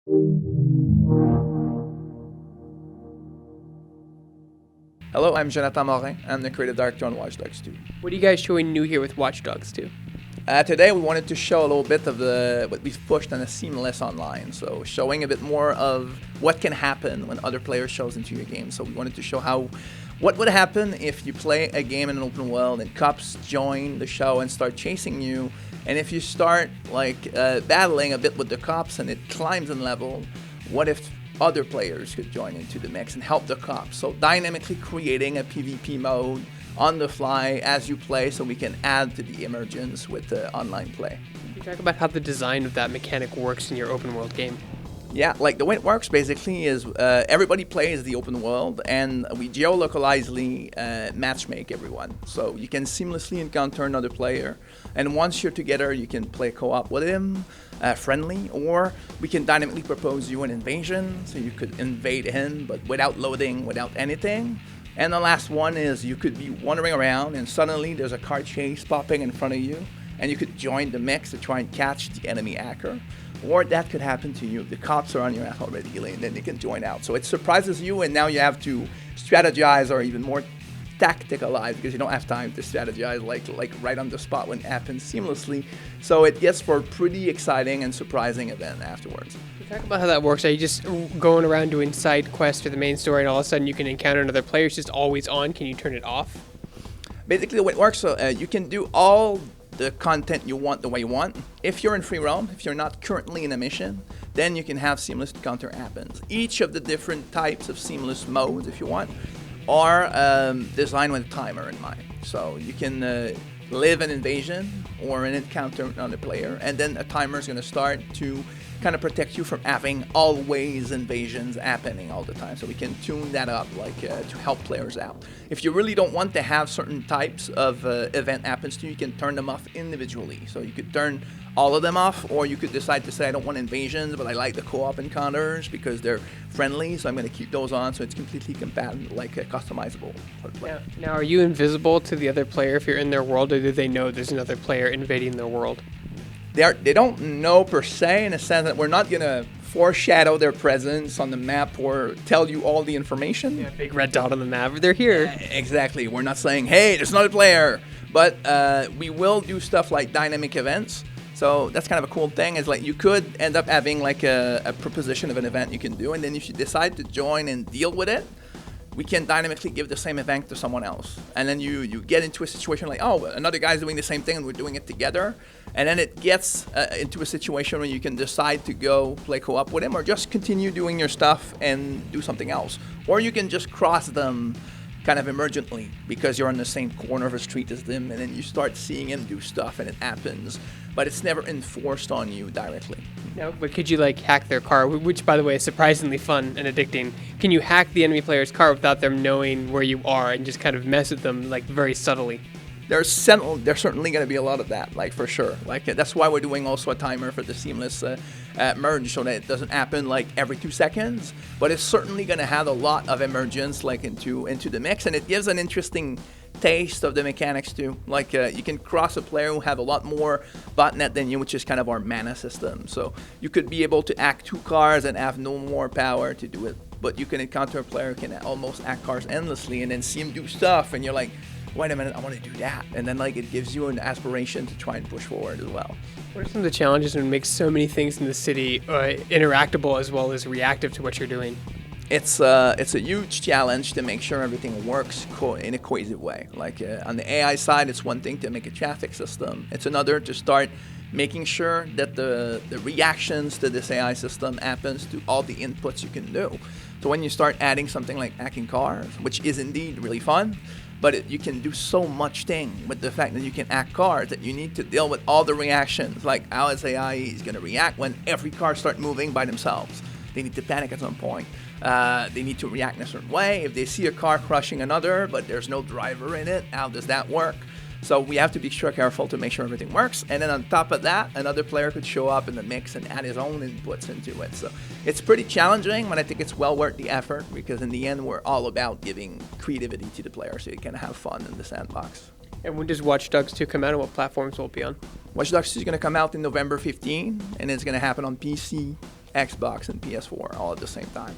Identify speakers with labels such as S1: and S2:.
S1: Hello, I'm Jonathan Morin. I'm the creative director on Watch Dogs 2.
S2: What are you guys showing new here with Watch Dogs 2?
S1: Today we wanted to show a little bit of what we've pushed on a seamless online. So showing a bit more of what can happen when other players shows into your game. So we wanted to show what would happen if you play a game in an open world and cops join the show and start chasing you. And if you start battling a bit with the cops and it climbs in level, what if other players could join into the mix and help the cops? So dynamically creating a PvP mode on the fly as you play, so we can add to the emergence with online play.
S2: Can you talk about how the design of that mechanic works in your open world game?
S1: Yeah, like the way it works basically is everybody plays the open world, and we geolocalizedly matchmake everyone. So you can seamlessly encounter another player, and once you're together, you can play co-op with him, friendly, or we can dynamically propose you an invasion, so you could invade him, but without loading, without anything. And the last one is you could be wandering around, and suddenly there's a car chase popping in front of you, and you could join the mix to try and catch the enemy hacker. Or that could happen to you. The cops are on your ass already, and then they can join out. So it surprises you, and now you have to strategize or even more tacticalize because you don't have time to strategize like right on the spot when it happens seamlessly. So it gets for a pretty exciting and surprising event afterwards.
S2: Talk about how that works. Are you just going around doing side quests for the main story, and all of a sudden you can encounter another player? It's just always on. Can you turn it off?
S1: Basically, the way it works, you can do all the content you want the way you want. If you're in free roam, if you're not currently in a mission, then you can have seamless encounter happens. Each of the different types of seamless modes, if you want, are designed with a timer in mind. So you can live an invasion or an encounter with another player, and then a timer is going to start to kind of protect you from having always invasions happening all the time. So we can tune that up to help players out. If you really don't want to have certain types of event happens to you, you can turn them off individually. So you could turn all of them off, or you could decide to say, I don't want invasions, but I like the co-op encounters because they're friendly, so I'm going to keep those on, so it's completely compatible, customizable for the player.
S2: Now, are you invisible to the other player if you're in their world, or do they know there's another player invading their world?
S1: They don't know per se, in a sense that we're not going to foreshadow their presence on the map or tell you all the information.
S2: Yeah, big red dot on the map. They're here.
S1: Exactly. We're not saying, hey, there's another player. But we will do stuff like dynamic events. So that's kind of a cool thing, is you could end up having a proposition of an event you can do. And then if you decide to join and deal with it, we can dynamically give the same event to someone else. And then you get into a situation like, oh, another guy's doing the same thing and we're doing it together. And then it gets into a situation where you can decide to go play co-op with him, or just continue doing your stuff and do something else. Or you can just cross them kind of emergently because you're on the same corner of a street as them, and then you start seeing him do stuff and it happens. But it's never enforced on you directly.
S2: No, but could you hack their car, which by the way is surprisingly fun and addicting? Can you hack the enemy player's car without them knowing where you are and just kind of mess with them very subtly?
S1: There's certainly going to be a lot of that, for sure. That's why we're doing also a timer for the seamless merge, so that it doesn't happen every 2 seconds. But it's certainly going to have a lot of emergence into the mix, and it gives an interesting taste of the mechanics too. You can cross a player who have a lot more botnet than you, which is kind of our mana system. So you could be able to act 2 cars and have no more power to do it, but you can encounter a player who can almost act cars endlessly and then see him do stuff, and you're like, wait a minute, I want to do that. And then it gives you an aspiration to try and push forward as well.
S2: What are some of the challenges when it makes so many things in the city interactable as well as reactive to what you're doing?
S1: It's a huge challenge to make sure everything works in a cohesive way. On the AI side, it's one thing to make a traffic system. It's another to start making sure that the reactions to this AI system happens to all the inputs you can do. So when you start adding something like hacking cars, which is indeed really fun, but you can do so much thing with the fact that you can hack cars that you need to deal with all the reactions, how is AI is going to react when every car starts moving by themselves. They need to panic at some point. They need to react in a certain way. If they see a car crushing another, but there's no driver in it, how does that work? So we have to be extra careful to make sure everything works. And then on top of that, another player could show up in the mix and add his own inputs into it. So it's pretty challenging, but I think it's well worth the effort, because in the end, we're all about giving creativity to the player so you can have fun in the sandbox.
S2: And when does Watch Dogs 2 come out, and what platforms will it be on?
S1: Watch Dogs 2 is going to come out in November 15, and it's going to happen on PC, Xbox and PS4 all at the same time.